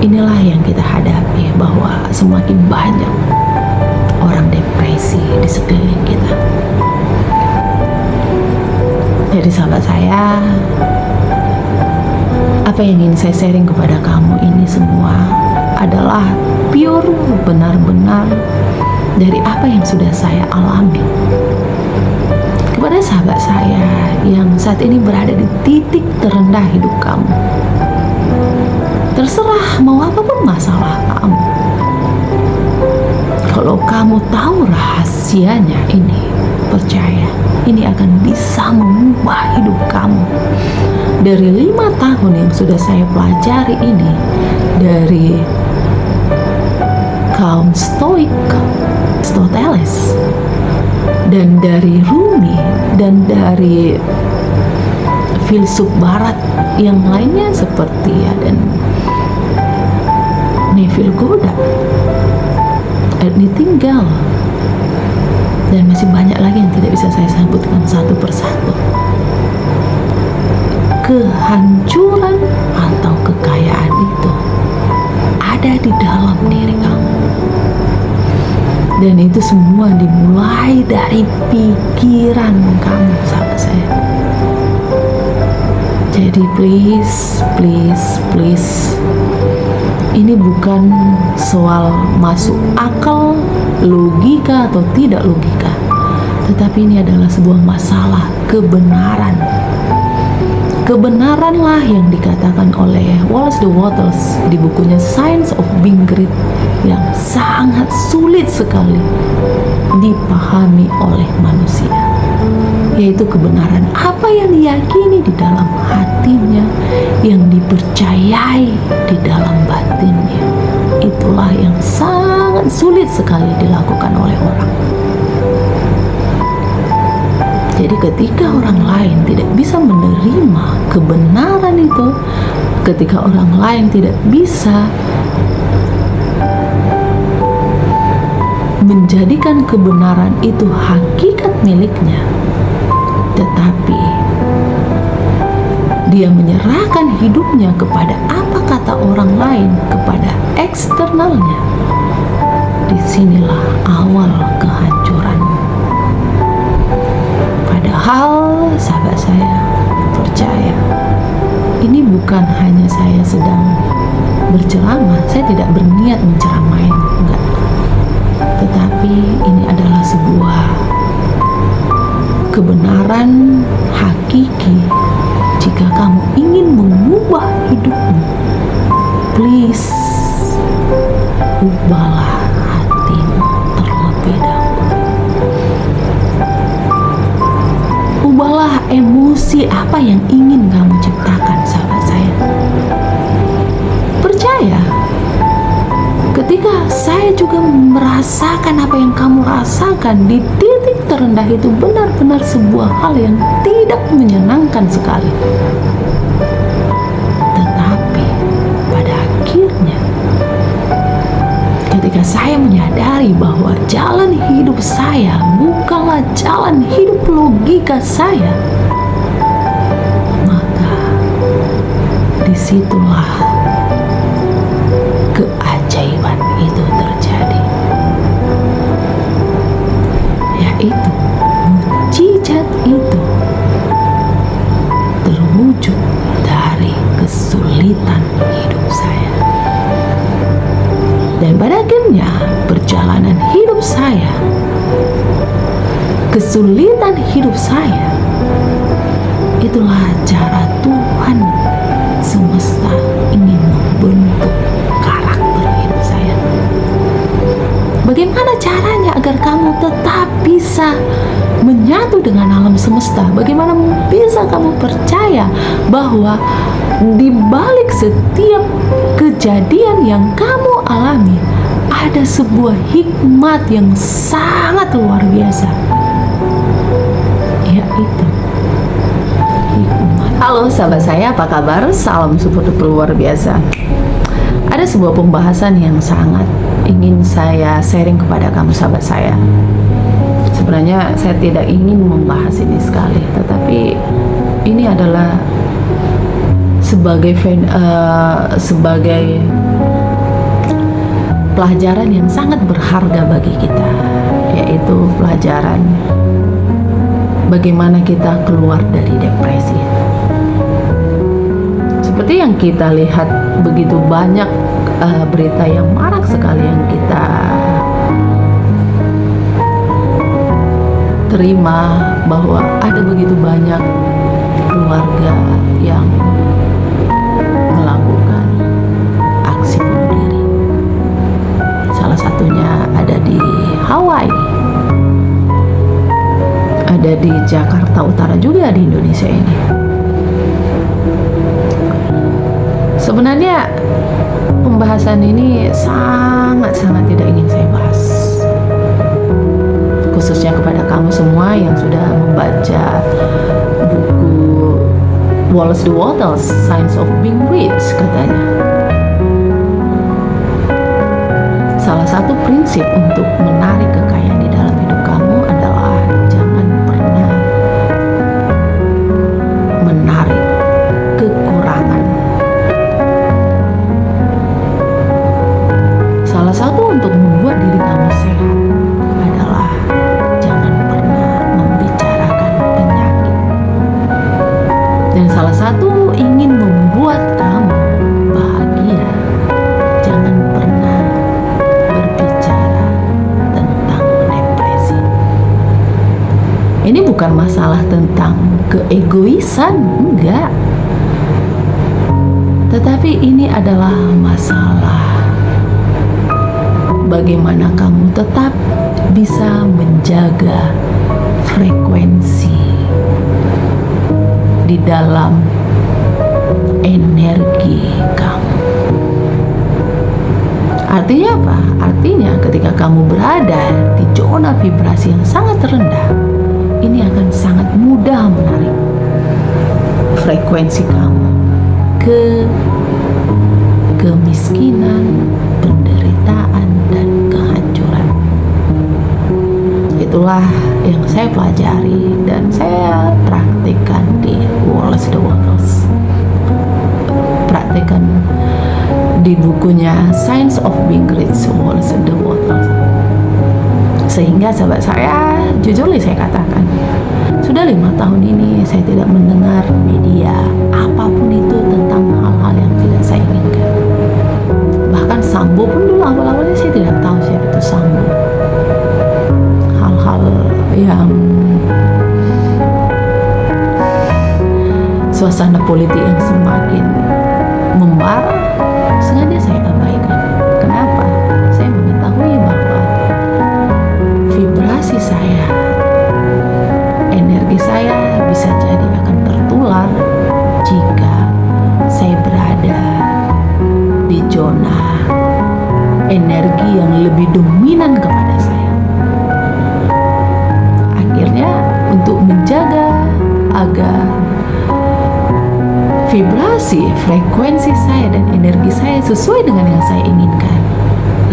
inilah yang kita hadapi, bahwa semakin banyak orang depresi di sekeliling kita. Jadi sahabat saya, apa yang ingin saya sharing kepada kamu ini semua adalah pure, benar-benar dari apa yang sudah saya alami. Kepada sahabat saya yang saat ini berada di titik terendah hidup kamu, terserah mau apapun masalah kamu, kalau kamu tahu rahasianya ini, percaya ini akan bisa mengubah hidup kamu. Dari 5 tahun yang sudah saya pelajari ini, dari kaum Stoik, Aristoteles, dan dari Rumi, dan dari filsuf barat yang lainnya seperti Neville Goddard, Nightingale, dan masih banyak lagi yang tidak bisa saya sebutkan satu persatu. Kehancuran atau kekayaan itu ada di dalam diri kamu, dan itu semua dimulai dari pikiran kamu, sahabat saya. Jadi please, ini bukan soal masuk akal, logika atau tidak logika, tetapi ini adalah sebuah masalah kebenaran. Kebenaranlah yang dikatakan oleh Wallace de Wattles di bukunya Science of Being Great, yang sangat sulit sekali dipahami oleh manusia, yaitu kebenaran apa yang diyakini di dalam hatinya, yang dipercayai di dalam batinnya. Itulah yang sangat sulit sekali dilakukan oleh orang. Jadi ketika orang lain tidak bisa menerima kebenaran itu, ketika orang lain tidak bisa menjadikan kebenaran itu hakikat miliknya, tetapi dia menyerahkan hidupnya kepada apa kata orang lain, kepada eksternalnya, disinilah awal kehancuran. Padahal sahabat saya, percaya, ini bukan hanya saya sedang berceramah, saya tidak berniat menceramain, enggak, tetapi ini adalah sebuah kebenaran hakiki. Jika kamu ingin mengubah hidupmu, please, ubahlah hatimu terlebih dahulu. Ubahlah emosi apa yang ingin kamu ciptakan, sahabat saya. Percaya, ketika saya juga merasakan apa yang kamu rasakan di titik terendah itu, benar-benar sebuah hal yang tidak menyenangkan sekali. Tetapi pada akhirnya, ketika saya menyadari bahwa jalan hidup saya bukanlah jalan hidup logika saya, maka disitulah keajaiban itu terjadi, yaitu mukjizat itu terwujud dari kesulitan hidup saya. Dan pada akhirnya perjalanan hidup saya, kesulitan hidup saya, itulah cara Tuhan semesta ingin membentuk karakter hidup saya. Bagaimana caranya agar kamu tetap bisa menyatu dengan alam semesta? Bagaimana bisa kamu percaya bahwa di balik setiap kejadian yang kamu alami ada sebuah hikmat yang sangat luar biasa, yaitu hikmat. Halo sahabat saya, apa kabar? Salam support luar biasa. Ada sebuah pembahasan yang sangat ingin saya sharing kepada kamu sahabat saya. Sebenarnya saya tidak ingin membahas ini sekali, tetapi ini adalah sebagai pelajaran yang sangat berharga bagi kita, yaitu pelajaran bagaimana kita keluar dari depresi. Seperti yang kita lihat, begitu banyak berita yang marak sekali yang kita terima, bahwa ada begitu banyak keluarga yang melakukan aksi bunuh diri. Salah satunya ada di Hawaii, ada di Jakarta Utara juga di Indonesia ini. Sebenarnya pembahasan ini sangat-sangat tidak ingin saya bahas, khususnya kepada kamu semua yang sudah membaca buku Wallace DeWattles, Science of Being Rich. Katanya salah satu prinsip untuk menarik kekayaan di dalam hidup kamu adalah jangan pernah menarik kekurangan. Salah satu untuk membuat diri kamu sehat adalah jangan pernah membicarakan penyakit. Dan salah satu ingin membuat kamu bahagia, jangan pernah berbicara tentang depresi. Ini bukan masalah tentang keegoisan, enggak. Tetapi ini adalah masalah bagaimana kamu tetap bisa menjaga frekuensi di dalam energi kamu. Artinya apa? Artinya ketika kamu berada di zona vibrasi yang sangat rendah, ini akan sangat mudah menarik frekuensi kamu ke kemiskinan, penderitaan, dan kehancuran. Itulah yang saya pelajari dan saya praktikkan di Wallace DeWattles. Praktikkan di bukunya Science of Being Rich, Wallace DeWattles. Sehingga sahabat saya, jujur saya katakan, sudah 5 tahun ini saya tidak mendengar media apapun itu tentang hal-hal yang tidak saya inginkan. Bahkan Sambo pun dulu awal-awalnya saya tidak tahu siapa itu Sambo. Hal-hal yang suasana politik yang semakin membara sengaja saya abaikan. Kenapa? Saya mengetahui bahwa vibrasi saya, energi saya bisa jadi akan tertular jika saya berada di zona energi yang lebih dominan kepada saya. Akhirnya untuk menjaga agar vibrasi, frekuensi saya dan energi saya sesuai dengan yang saya inginkan,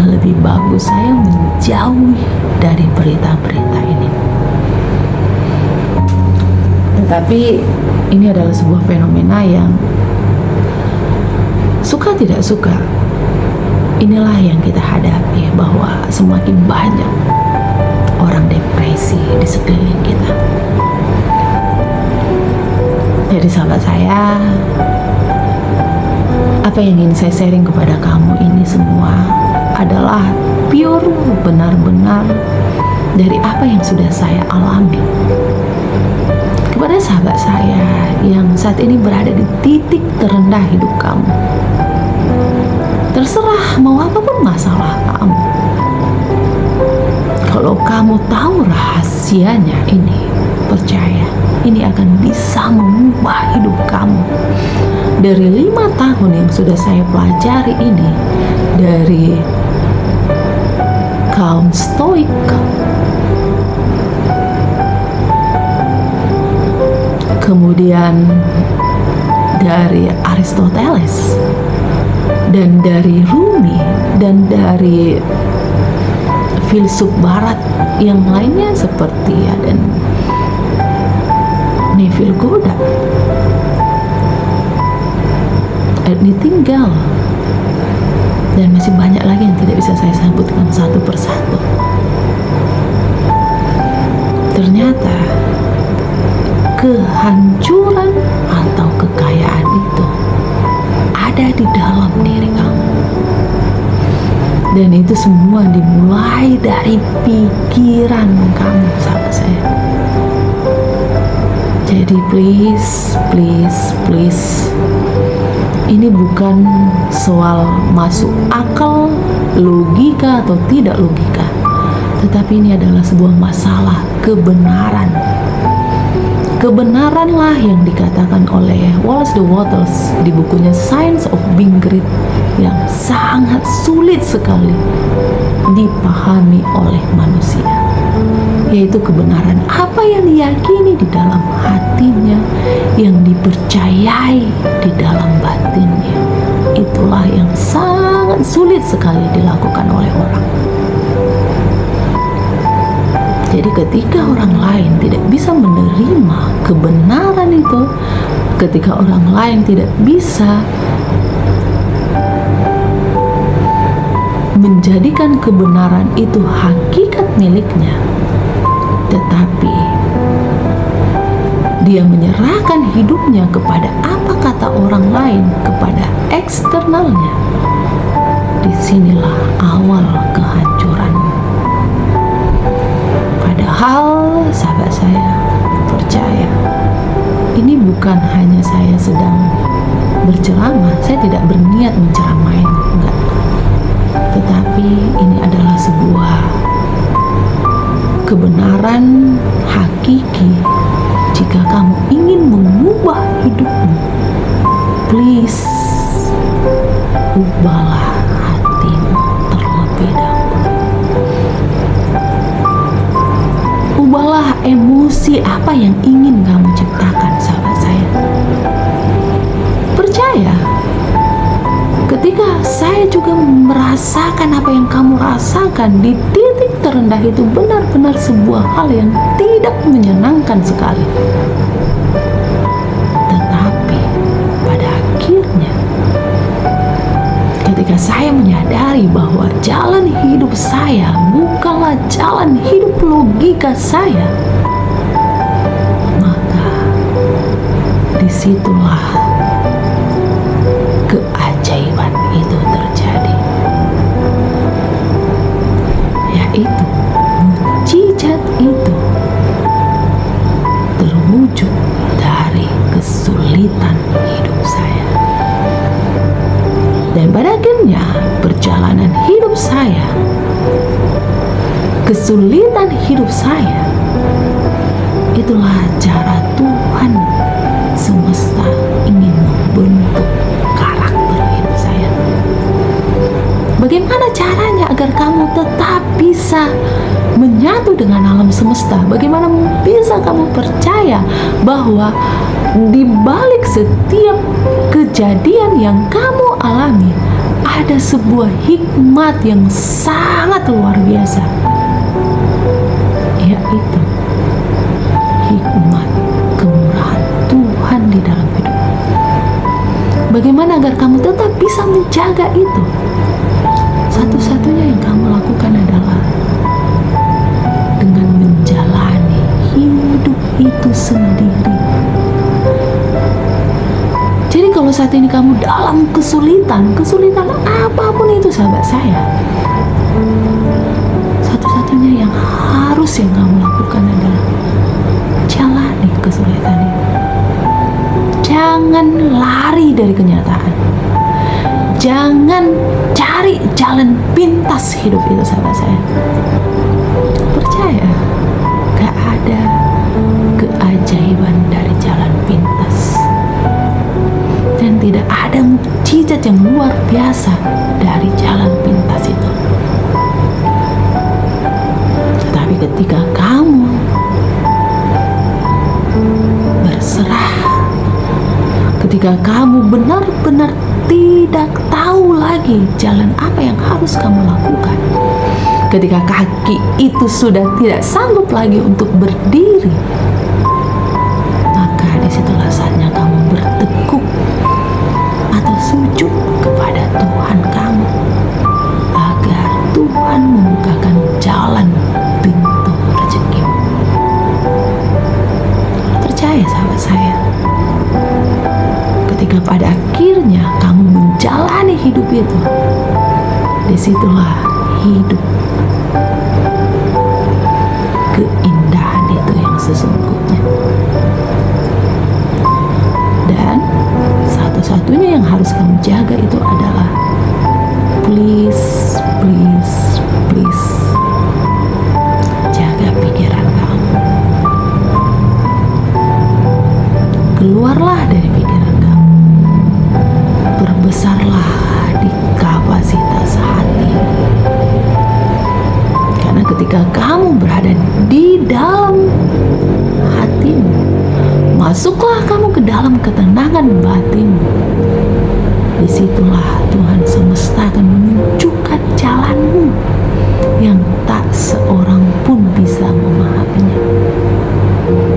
lebih bagus saya menjauhi dari berita-berita ini. Tetapi ini adalah sebuah fenomena yang suka tidak suka, inilah yang kita hadapi, bahwa semakin banyak orang depresi di sekeliling kita. Jadi sahabat saya, apa yang ingin saya sharing kepada kamu ini semua adalah pure, benar-benar dari apa yang sudah saya alami. Kepada sahabat saya yang saat ini berada di titik terendah hidup kamu, terserah mau apapun masalah kamu, kalau kamu tahu rahasianya ini, percaya ini akan bisa mengubah hidup kamu. Dari 5 tahun yang sudah saya pelajari ini, dari kaum Stoik, kemudian dari Aristoteles, dan dari Rumi, dan dari filsuf barat yang lainnya seperti dan Neville Goddard, Nightingale, Dan masih banyak lagi yang tidak bisa saya sebutkan satu persatu. Ternyata kehancuran atau kekayaan itu ada di dalam diri kamu. Dan itu semua dimulai dari pikiran kamu, sahabat saya. Jadi please, ini bukan soal masuk akal, logika atau tidak logika, tetapi ini adalah sebuah masalah kebenaran. Kebenaranlah yang dikatakan oleh Wallace de Wattles di bukunya Science of Being Great yang sangat sulit sekali dipahami oleh manusia, yaitu kebenaran apa yang diyakini di dalam hatinya, yang dipercayai di dalam batinnya. Itulah yang sangat sulit sekali dilakukan oleh orang. Jadi ketika orang lain tidak bisa menerima kebenaran itu, ketika orang lain tidak bisa menjadikan kebenaran itu hakikat miliknya, tetapi dia menyerahkan hidupnya kepada apa kata orang lain, kepada eksternalnya, disinilah awal kehancuranmu. Padahal sahabat saya, percaya, ini bukan hanya saya sedang berceramah, saya tidak berniat menceramain, enggak. Tetapi ini adalah sebuah kebenaran hakiki. Jika kamu ingin mengubah hidupmu, please, ubahlah hatimu terlebih dahulu. Ubahlah emosi apa yang ingin kamu ciptakan, sahabat saya. Percaya, ketika saya juga merasakan apa yang kamu rasakan di titik terendah itu, benar-benar sebuah hal yang tidak menyenangkan sekali. Tetapi pada akhirnya, ketika saya menyadari bahwa jalan hidup saya bukanlah jalan hidup logika saya, maka disitulah keajaiban itu terjadi, yaitu mukjizat itu terwujud dari kesulitan hidup saya. Dan pada akhirnya perjalanan hidup saya, kesulitan hidup saya, itulah cara Tuhan semesta ingin membentuk karakter hidup saya. Bagaimana caranya agar kamu tetap bisa menyatu dengan alam semesta? Bagaimana bisa kamu percaya bahwa di balik setiap kejadian yang kamu alami ada sebuah hikmat yang sangat luar biasa, yaitu hikmat kemurahan Tuhan di dalam hidup. Bagaimana agar kamu tetap bisa menjaga itu? Satu-satunya yang kamu lakukan adalah dengan menjalani hidup itu sendiri. Jadi kalau saat ini kamu dalam kesulitan apapun itu, sahabat saya, satu-satunya yang harus yang kamu lakukan adalah jalani kesulitan itu. Jangan lari dari kenyataan. Jangan cari jalan pintas hidup itu, sahabat saya. Percaya, gak ada keajaiban dari jalan pintas. Dan tidak ada mukjizat yang luar biasa dari jalan pintas itu. Tetapi ketika kamu berserah, ketika kamu benar-benar tidak tahu lagi jalan apa yang harus kamu lakukan, ketika kaki itu sudah tidak sanggup lagi untuk berdiri, maka disitulah saatnya kamu bertekuk atau sujud kepada Tuhan kamu. percaya sahabat saya, ketika pada akhirnya kamu menjalani hidup itu, disitulah hidup keindahan itu yang sesungguhnya. Dan satu-satunya yang harus kamu jaga itu adalah please, please, please, jaga pikiran kamu. Keluarlah dari pikiran kamu, perbesarlah di kapasitas hati. Karena ketika kamu berada di dalam hatimu, masuklah kamu ke dalam ketenangan batinmu. Disitulah Tuhan semesta akan menunjukkan jalanmu yang tak seorang pun bisa memahaminya.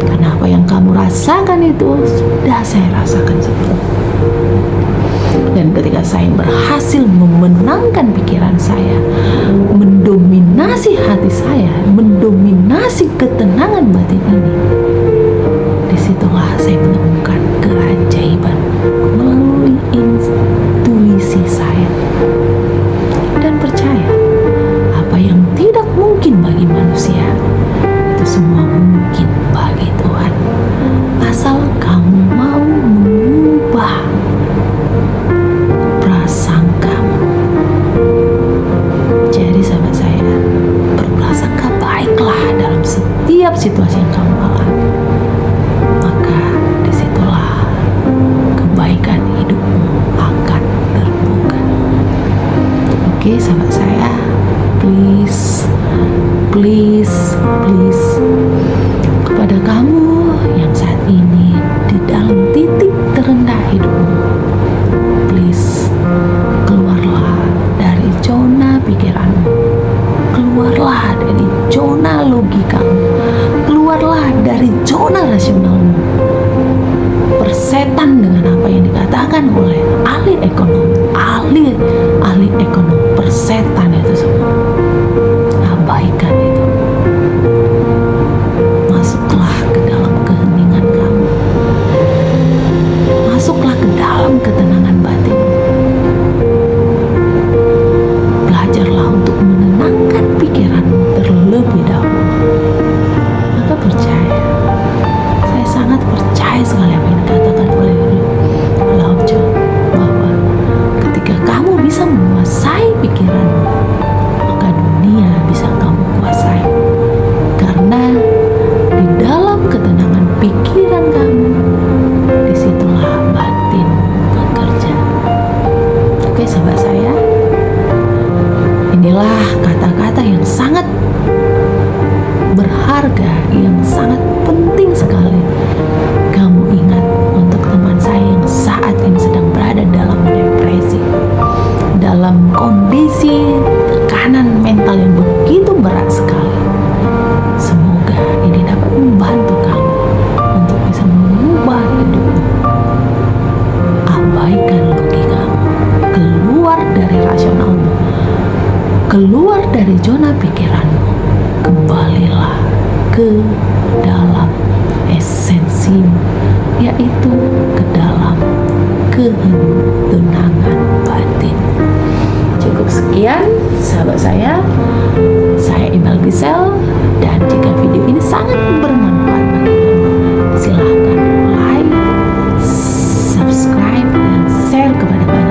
Karena apa yang kamu rasakan itu sudah saya rasakan sebelumnya. Dan ketika saya berhasil memenangkan pikiran saya, mendominasi hati saya, mendominasi ketenangan batin ini, disitulah saya menemukan keajaiban melalui intuisi saya. Dan percaya, apa yang tidak mungkin bagi manusia, itu semua mungkin bagi Tuhan. Asal kamu mau mengubah prasangkamu. Jadi sahabat saya, berprasangka baiklah dalam setiap situasi yang kamu alami. Maka disitulah kebaikan hidupmu akan terbuka. Oke sahabat saya, please, please, please, kepada kamu yang saat ini di dalam titik terendah hidupmu, please, keluarlah dari zona pikiranmu, keluarlah dari zona logikamu, keluarlah dari zona rasionalmu. Persetan dengan apa yang dikatakan oleh ahli ekonom, persetan itu semua. Abaikan itu. Masuklah ke dalam keheningan kamu. Masuklah ke dalam ketenangan batin. Belajarlah untuk menenangkan pikiranmu terlebih dahulu. Maka percaya, saya sangat percaya sekali apa yang dikatakan oleh Lao Tzu, bahwa ketika kamu bisa menguasai pikiranmu, maka dunia bisa kamu kuasai. Karena di dalam ketenangan pikiran kamu, disitulah batinmu bekerja. Oke sahabat saya, inilah kata-kata yang sangat berharga, yang sangat penting sekali kamu ingat untuk teman saya yang saat ini sedang berada dalam depresi, dalam kondisi tekanan mental yang begitu berat sekali. Semoga ini dapat membantu kamu untuk bisa mengubah hidupmu. Abaikan logikamu, keluar dari rasionalmu, keluar dari zona pikiranmu. Kembalilah ke dalam esensimu, yaitu ke dalam ketenangan batin. Cukup sekian sahabat saya Email Gisel, dan jika video ini sangat bermanfaat bagi kamu, silahkan like, subscribe, dan share kepada banyak